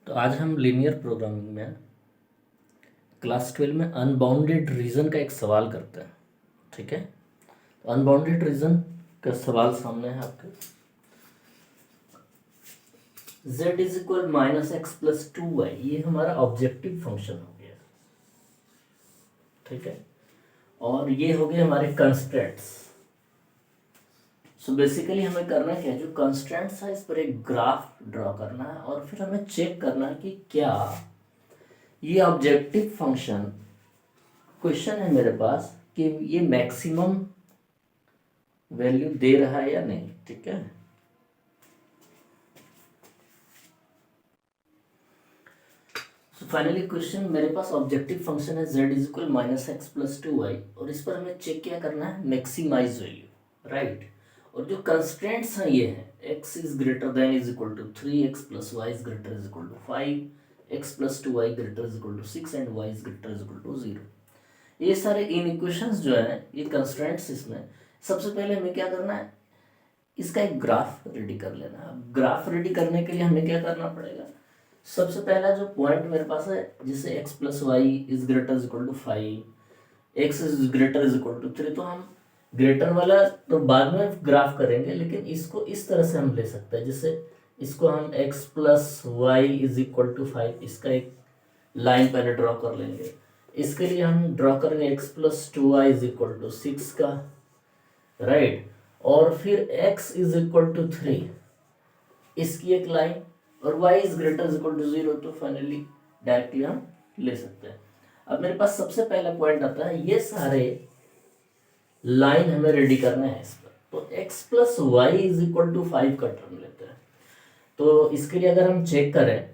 तो आज हम लीनियर प्रोग्रामिंग में क्लास 12 में अनबाउंडेड रीजन का एक सवाल करते हैं। ठीक है, तो अनबाउंडेड रीजन का सवाल सामने है आपके। z is equal minus x plus 2y, ये हमारा ऑब्जेक्टिव फंक्शन हो गया। ठीक है, और ये हो गए हमारे कंस्ट्रेंट्स। सो बेसिकली हमें करना क्या है, जो कंस्ट्रेंट्स है इस पर एक ग्राफ ड्रॉ करना है और फिर हमें चेक करना है कि क्या ये ऑब्जेक्टिव फंक्शन, क्वेश्चन है मेरे पास कि ये मैक्सिमम वैल्यू दे रहा है या नहीं। ठीक है, सो फाइनली क्वेश्चन मेरे पास ऑब्जेक्टिव फंक्शन है z is equal minus x plus 2y और इस पर हमें चेक क्या करना है, मैक्सिमाइज वैल्यू, राइट। और जो कंस्ट्रेंट्स हैं ये हैं x is greater than is equal to 3, x plus y is greater is equal to 5, x plus 2y greater is equal to 6 and y is greater is equal to 0। ये सारे इन equations जो है, ये constraints, इसमें सबसे पहले हमें क्या करना है, इसका एक ग्राफ रेडी कर लेना है। ग्राफ रेडी करने के लिए हमें क्या करना पड़ेगा, सबसे पहला जो पॉइंट मेरे पास है जिससे x plus y is greater is equal to 5, x is greater is equal to 3, तो हम ग्रेटर वाला तो बाद में ग्राफ करेंगे, लेकिन इसको इस तरह से हम ले सकते हैं, जिससे इसको हम x plus y is equal to 5, इसका एक लाइन पहले ड्रॉ कर लेंगे। इसके लिए हम ड्रॉ करेंगे x plus 2y is equal to 6 का, राइट। और फिर x इज इक्वल टू 3, इसकी एक लाइन, और y is greater is equal to 0, तो फाइनली डायरेक्टली हम ले सकते हैं। अब मेरे पास सबसे पहला पॉइंट आता है, ये सारे लाइन हमें रेडी करना है इस पर। तो x plus y is equal to 5 का टर्म लेते हैं। तो इसके लिए अगर हम चेक करें,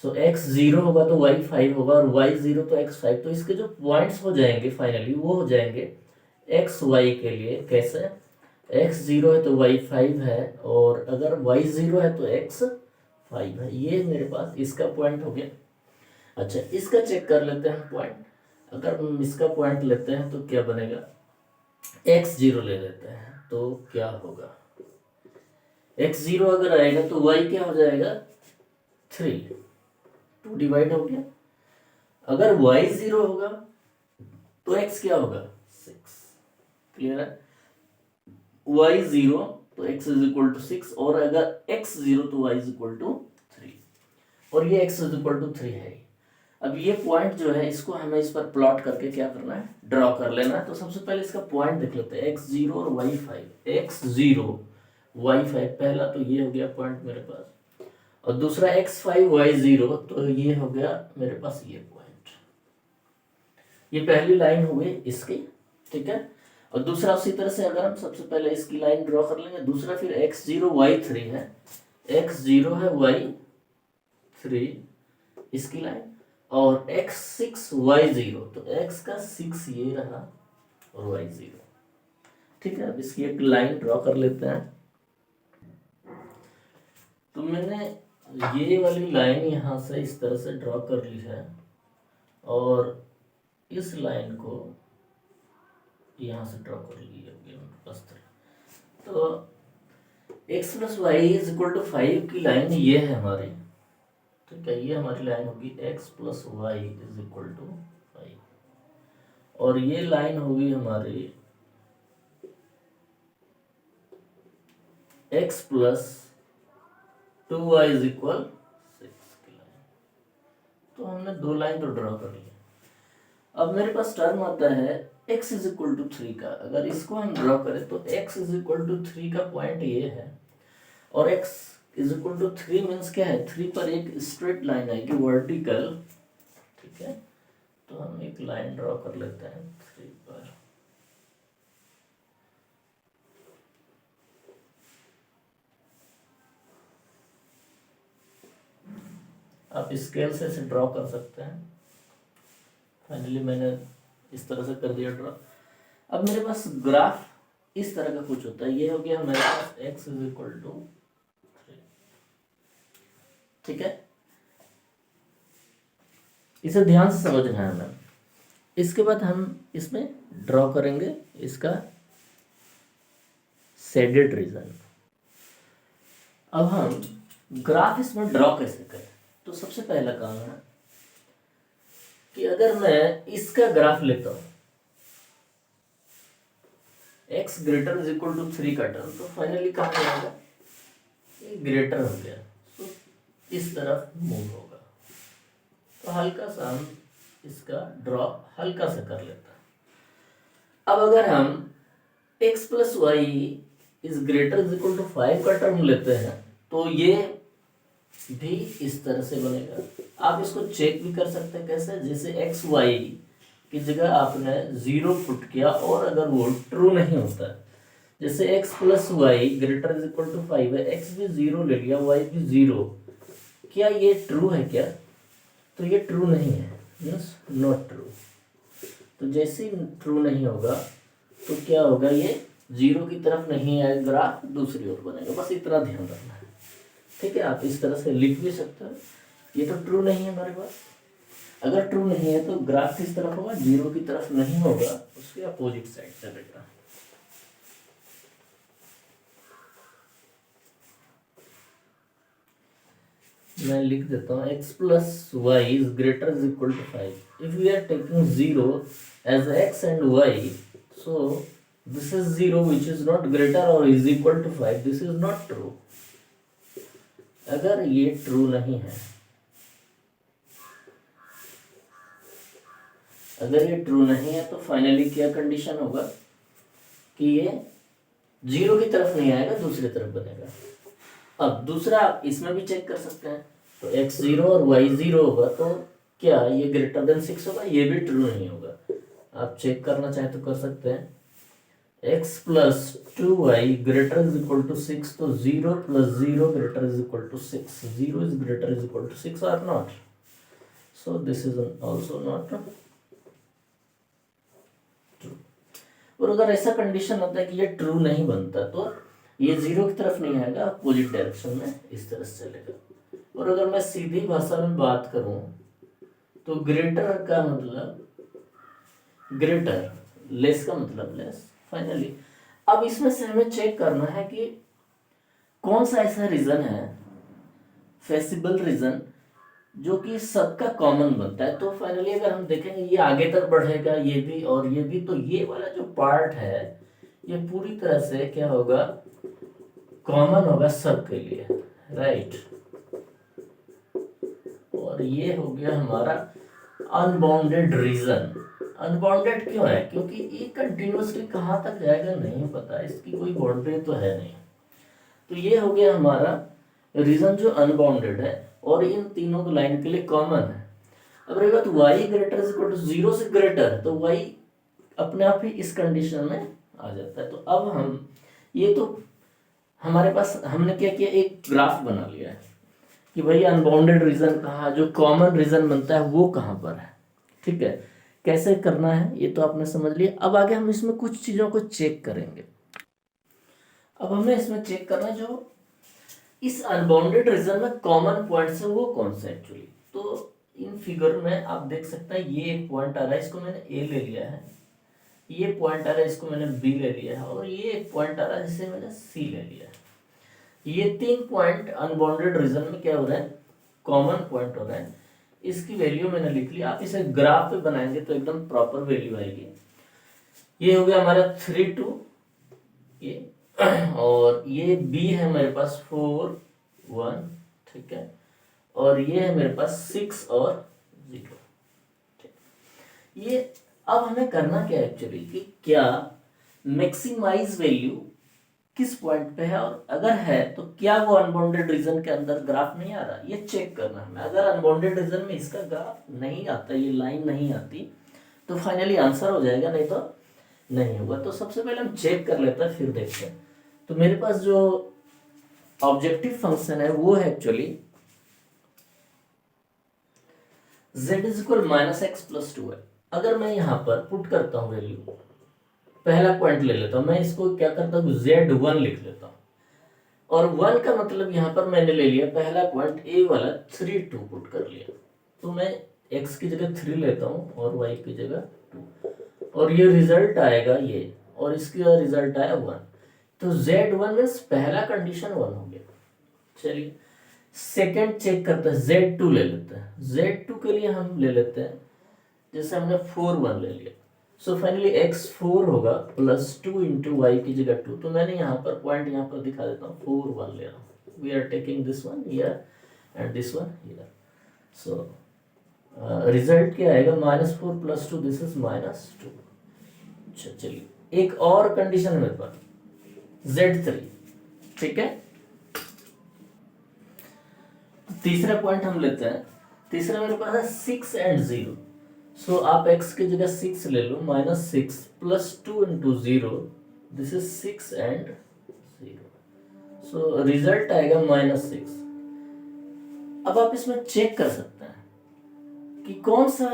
सो x 0 होगा तो y 5 होगा, और y 0 तो x 5, तो इसके जो पॉइंट्स हो जाएंगे फाइनली वो हो जाएंगे x y के लिए। कैसे, x 0 है तो y 5 है, और अगर y 0 है तो x 5 है। ये मेरे पास इसका पॉइंट हो गया। अच्छा, इसका चेक कर लेते हैं पॉइंट। अगर हम इसका पॉइंट लेते हैं तो क्या बनेगा, x 0 ले लेते हैं तो क्या होगा, x 0 अगर आएगा तो y क्या हो जाएगा 3, 2 डिवाइड हो गया। अगर y 0 होगा तो x क्या होगा 6, क्लियर है। y 0 तो x इज इक्वल टू 6, और अगर x 0 तो y इज इक्वल टू 3, और ये x इज इक्वल टू 3 है। अब ये पॉइंट जो है इसको हमें इस पर प्लॉट करके क्या करना है, ड्रॉ कर लेना है। तो सबसे पहले इसका पॉइंट देख लेते हैं, x 0 और y 5, x 0 y 5, पहला तो ये हो गया पॉइंट मेरे पास, और दूसरा x 5 y 0, तो ये हो गया मेरे पास ये पॉइंट। ये पहली लाइन हो गई इसकी, ठीक है। और दूसरा उसी तरह से अगर हम सबसे पहले इसकी लाइन ड्रॉ कर लेंगे, दूसरा फिर x 0 y 3 है, x 0 है y 3 इसकी लाइन, और x 6 y 0, तो x का 6 ये रहा और y 0, ठीक है। अब इसकी एक लाइन ड्रॉ कर लेते हैं। तो मैंने ये वाली लाइन यहाँ से इस तरह से ड्रॉ कर ली है, और इस लाइन को यहाँ से ड्रॉ कर लिया बस। तो x plus y is equal to 5 की लाइन ये है हमारी, ठीक है। ये हमारी लाइन होगी x plus y is equal to 5, और ये लाइन होगी हमारी x plus 2y is equal 6 की लाइन। तो हमने दो लाइन तो ड्रॉ कर ली। अब मेरे पास टर्म आता है x इज इक्वल टू 3 का। अगर इसको हम ड्रॉ करें तो x इज इक्वल टू 3 का पॉइंट ये है, और x is equal to 3 means क्या है, 3 पर एक स्ट्रेट लाइन आएगी वर्टिकल, ठीक है। तो हम एक लाइन ड्रॉ कर लेते हैं 3 पर। आप स्केल से इसे ड्रॉ कर सकते हैं। फाइनली मैंने इस तरह से कर दिया ड्रॉ। अब मेरे पास ग्राफ इस तरह का कुछ होता है। ये हो गया मेरे पास x इज इक्वल टू 3, ठीक है। इसे ध्यान से समझना है हमें। इसके बाद हम इसमें ड्रॉ करेंगे इसका शेडेड रीजन। अब हम ग्राफ इसमें ड्रॉ कैसे करें, तो सबसे पहला काम है कि अगर मैं इसका ग्राफ लेता हूं x greater is equal to 3 का टर्म, तो फाइनली कहाँ जाएगा, ये ग्रेटर हो गया तो इस तरफ मूव होगा। तो हल्का सा हम इसका ड्रॉप हल्का सा कर लेता है। अब अगर हम x plus y is greater is equal to 5 का टर्म लेते हैं तो ये भी इस तरह से बनेगा। आप इसको चेक भी कर सकते हैं कैसे, जैसे एक्स वाई की जगह आपने 0 पुट किया और अगर वो ट्रू नहीं होता है, जैसे x plus y greater is equal to 5 है, x भी 0 ले लिया, y भी 0, क्या ये ट्रू है क्या, तो ये ट्रू नहीं है, मीन्स नॉट ट्रू। तो जैसे ही ट्रू नहीं होगा तो क्या होगा, ये 0 की तरफ नहीं आएगा, ग्राफ दूसरी ओर बनेगा। बस इतना ध्यान रखना है, ठीक है। आप इस तरह से लिख भी सकते हो, ये तो ट्रू नहीं है हमारे पास। अगर ट्रू नहीं है तो ग्राफ किस तरफ होगा, 0 की तरफ नहीं होगा, उसके अपोजिट साइड चलेगा। मैं लिख देता हूँ x plus y is greater is equal to 5। If we are taking 0 as x and y, so this is 0 which is not greater or is equal to 5, this is not true। अगर ये true नहीं है, अगर ये true नहीं है तो finally क्या कंडीशन होगा कि ये 0 की तरफ नहीं आएगा, दूसरी तरफ बनेगा। अब दूसरा आप इसमें भी चेक कर सकते हैं, तो x 0 और y 0 होगा तो क्या ये ग्रेटर देन 6 होगा, ये भी ट्रू नहीं होगा। आप चेक करना चाहे तो कर सकते हैं, x plus 2y greater is equal to 6, तो 0 plus 0 greater is equal to 6, 0 is greater is equal to 6 और not, so this is also not true. और अगर ऐसा कंडीशन होता है कि ये ट्रू नहीं बनता तो ये 0 की तरफ नहीं आएगा, अपोजिट डायरेक्शन में इस तरह से चलेगा। और अगर मैं सीधी भाषा में बात करूं तो ग्रेटर का मतलब ग्रेटर, लेस का मतलब लेस। फाइनली अब इसमें से हमें चेक करना है कि कौन सा ऐसा रीजन है, फेसिबल रीजन, जो कि सबका कॉमन बनता है। तो फाइनली अगर हम देखेंगे ये आगे तक बढ़ेगा, ये भी और ये भी, तो ये वाला जो पार्ट है ये पूरी तरह से क्या होगा, कॉमन होगा सबके लिए, राइट। और ये हो गया हमारा अनबाउंडेड रीजन। अनबाउंडेड क्यों है, क्योंकि ये कंटिन्यूअसली कहाँ तक जाएगा नहीं पता, इसकी कोई बाउंड्री तो है नहीं। तो ये हो गया हमारा रीजन जो अनबाउंडेड है और इन तीनों को लाइन के लिए कॉमन है। अब रही बात y greater is equal to 0 से ग्रेटर है, तो y अपने आप ही इस कंडीशन में आ जाता है। तो अब हम ये तो हमारे पास हमने क्या किया, एक ग्राफ बना लिया है कि भाई अनबाउंडेड रीजन कहाँ, जो कॉमन रीजन बनता है वो कहाँ पर है, ठीक है। कैसे करना है ये तो आपने समझ लिया। अब आगे हम इसमें कुछ चीज़ों को चेक करेंगे। अब हमें इसमें चेक करना है जो इस अनबाउंडेड रीजन में कॉमन पॉइंट्स है वो कौन से एक्चुअली। तो इन फिगर में आप देख सकते हैं ये एक पॉइंट आ रहा है, इसको मैंने ए ले लिया है, ये पॉइंट आ रहा है इसको मैंने बी ले लिया है, और ये एक पॉइंट आ रहा है जिसे मैंने सी ले लिया है। ये 3 पॉइंट अनबाउंडेड रीजन में क्या हो रहा है, कॉमन पॉइंट हो रहा है। इसकी वैल्यू मैंने लिख ली। आप इसे ग्राफ पे बनाएंगे तो एकदम प्रॉपर वैल्यू आएगी। ये हो गया हमारा 3 2 ये, और ये बी है मेरे पास 4 1, ठीक है, और ये है मेरे पास 6 और 0, ठीक। ये अब हमें करना क्या है एक्चुअली कि क्या मैक्सिमाइज वैल्यू किस पॉइंट पे है, और अगर है तो क्या वो अनबाउंडेड रीजन के अंदर ग्राफ नहीं आ रहा, ये चेक करना है हमें। अगर अनबाउंडेड रीजन में इसका ग्राफ नहीं आता, ये लाइन नहीं आती, तो फाइनली आंसर हो जाएगा, नहीं तो नहीं होगा। तो सबसे पहले हम चेक कर लेते हैं फिर देखते हैं। तो मेरे पास जो ऑब्जेक्टिव फंक्शन है वो है actually z is equal minus x plus 2y। अगर मैं यहाँ पर पुट करता हूँ वैल्यू, पहला पॉइंट ले लेता हूँ, मैं इसको क्या करता हूँ z1 लिख लेता हूँ, और 1 का मतलब यहाँ पर मैंने ले लिया पहला पॉइंट a वाला 3 2 पुट कर लिया। तो मैं x की जगह 3 लेता हूँ और y की जगह 2, और ये रिजल्ट आएगा ये, और इसका रिजल्ट आया 1। तो z1 मीन्स पहला कंडीशन 1 हो गया। चलिए सेकंड चेक करते हैं, Z2 ले लेते हैं। Z2 के लिए हम ले लेते हैं, जैसे हमने 4 1 ले लिया, सो फाइनली x4 होगा प्लस 2 इंटू वाई की जगह 2। तो मैंने यहाँ पर पॉइंट यहाँ पर दिखा देता हूँ, 4 1 ले रहा हूँ। We are taking this one here and this one here. So result क्या आएगा, -4 प्लस 2, दिस इज -2। अच्छा चलिए, एक और कंडीशन है मेरे पास, Z3, ठीक है। तीसरा पॉइंट हम लेते हैं। तीसरा मेरे पास है 6 एंड 0। सो आप x की जगह 6 ले लो, -6 plus 2 into 0, this is 6 and 0। So result आएगा -6। अब आप इसमें चेक कर सकते हैं कि कौन सा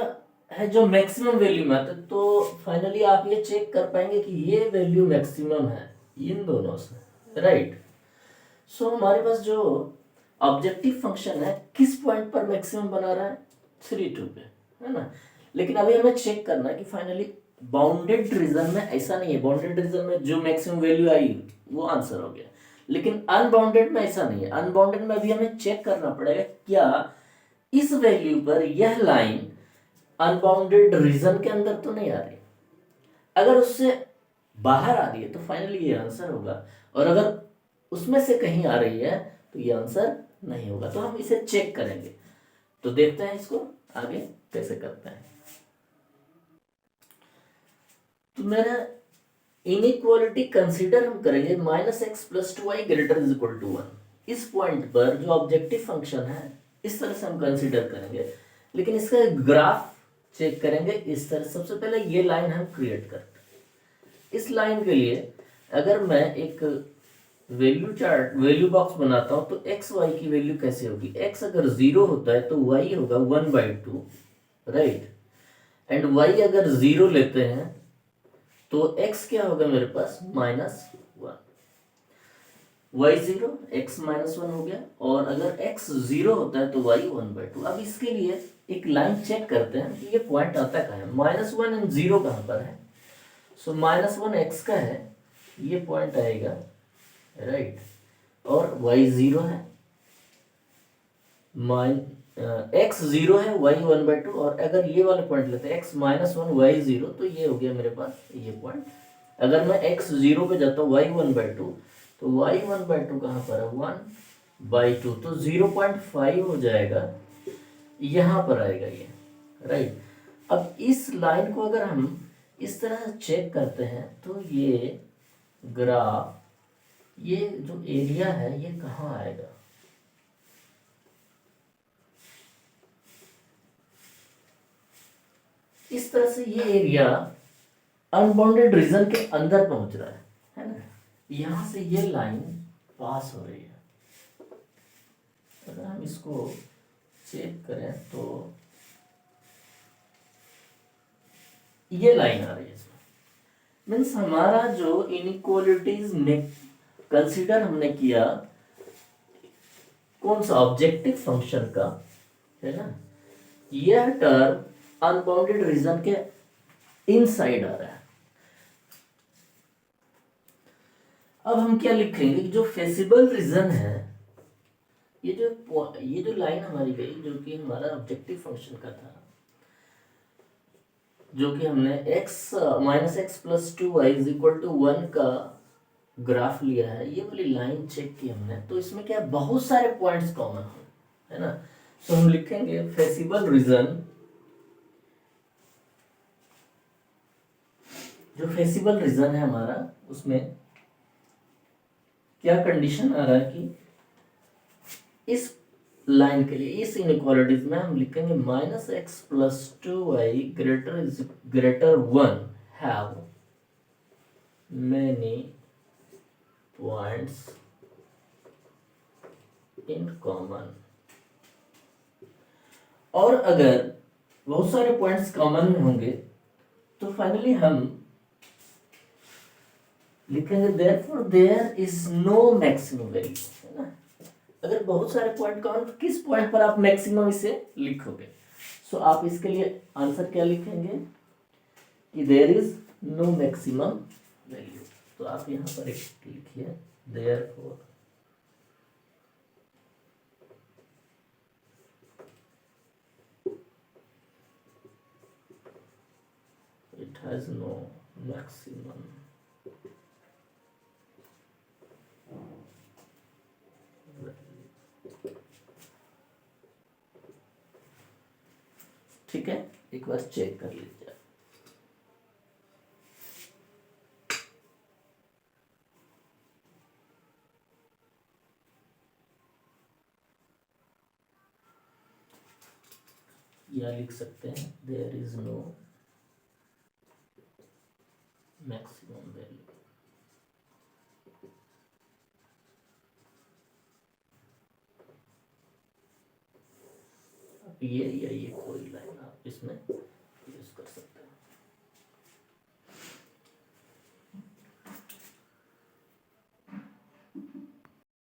है जो मैक्सिमम वैल्यू में आता है। तो फाइनली आप ये चेक कर पाएंगे कि ये वैल्यू मैक्सिमम है इन दोनों से, राइट। सो हमारे पास जो ऑब्जेक्टिव फंक्शन है किस पॉइंट पर मैक्सिमम बना रहा है, 3 2 पे, है ना। लेकिन अभी हमें चेक करना है कि फाइनली बाउंडेड रीजन में ऐसा नहीं है। बाउंडेड रीजन में जो मैक्सिमम वैल्यू आई वो आंसर हो गया, लेकिन अनबाउंडेड में ऐसा नहीं है। अनबाउंडेड में अभी हमें चेक करना पड़ेगा क्या इस वैल्यू पर यह लाइन अनबाउंडेड रीजन के अंदर तो नहीं आ रही। अगर उससे बाहर आ रही है तो फाइनली ये आंसर होगा, और अगर उसमें से कहीं आ रही है तो ये आंसर नहीं होगा। तो हम इसे चेक करेंगे। तो देखते हैं इसको आगे कैसे करते हैं। तो मेरा इनइक्वालिटी कंसीडर हम करेंगे -x plus 2y greater is equal to 1। इस पॉइंट पर जो ऑब्जेक्टिव फंक्शन है इस तरह से हम कंसीडर करेंगे, लेकिन इसका ग्राफ चेक करेंगे इस तरह। सबसे पहले ये लाइन हम क्रिएट करते हैं। इस लाइन के लिए अगर मैं एक वैल्यू चार्ट, वैल्यू बॉक्स बनाता हूं तो एक्स वाई की वैल्यू कैसे होगी। एक्स अगर 0 होता है तो वाई होगा 1/2, राइट। एंड वाई अगर 0 लेते हैं तो x क्या होगा मेरे पास, -1। y 0, x -1 हो गया। और अगर x 0 होता है तो y 1/2। अब इसके लिए एक लाइन चेक करते हैं कि ये पॉइंट आता कहाँ है। -1 एंड 0 कहाँ पर है। सो -1 x का है, ये पॉइंट आएगा, राइट। और y 0 है, x 0 है, y 1/2। और अगर ये वाले पॉइंट लेते हैं x -1 y 0, तो ये हो गया मेरे पास ये पॉइंट। अगर मैं x 0 पे जाता हूँ y 1/2, तो y 1/2 कहाँ पर है, 1/2, तो 0.5 हो जाएगा, यहाँ पर आएगा ये, राइट। अब इस लाइन को अगर हम इस तरह चेक करते हैं तो ये ग्राफ, ये जो एरिया है ये कहाँ आएगा। इस तरह से ये एरिया अनबाउंडेड रीजन के अंदर पहुंच रहा है ना। यहां से ये लाइन पास हो रही है। अगर हम इसको चेक करें तो ये लाइन आ रही है इसमें। मीन्स हमारा जो इनइक्वालिटीज ने कंसीडर हमने किया कौन सा, ऑब्जेक्टिव फंक्शन का, है ना, यह टर्म अनबाउंडेड रीजन के इनसाइड आ रहा है। अब हम क्या लिखेंगे, जो फेसिबल रीजन है, ये जो लाइन हमारी गई जो कि हमारा ऑब्जेक्टिव फंक्शन का था, जो कि हमने -x plus 2y is equal to 1 का ग्राफ लिया है, ये वाली लाइन चेक की हमने। तो इसमें क्या बहुत सारे पॉइंट्स कॉमन है ना। तो हम लिखेंगे फेसिबल रीजन, जो फेसिबल रीजन है हमारा, उसमें क्या कंडीशन आ रहा है कि इस लाइन के लिए, इस इनइक्वालिटीज में हम लिखेंगे -x plus 2y greater 1 have many points in common. और अगर बहुत सारे पॉइंट्स कॉमन में होंगे तो फाइनली हम लिखेंगे therefore there is no maximum value, है ना। अगर बहुत सारे पॉइंट कॉमन, तो किस पॉइंट पर आप मैक्सिमम इसे लिखोगे। सो आप इसके लिए आंसर क्या लिखेंगे कि there is no maximum value. तो आप यहाँ पर एक लिखिए therefore has no maximum value. ठीक है, एक बार चेक कर लीजिए। या लिख सकते हैं there is no maximum value. ये या ये कोई लाइन आप इसमें यूज कर सकते हैं।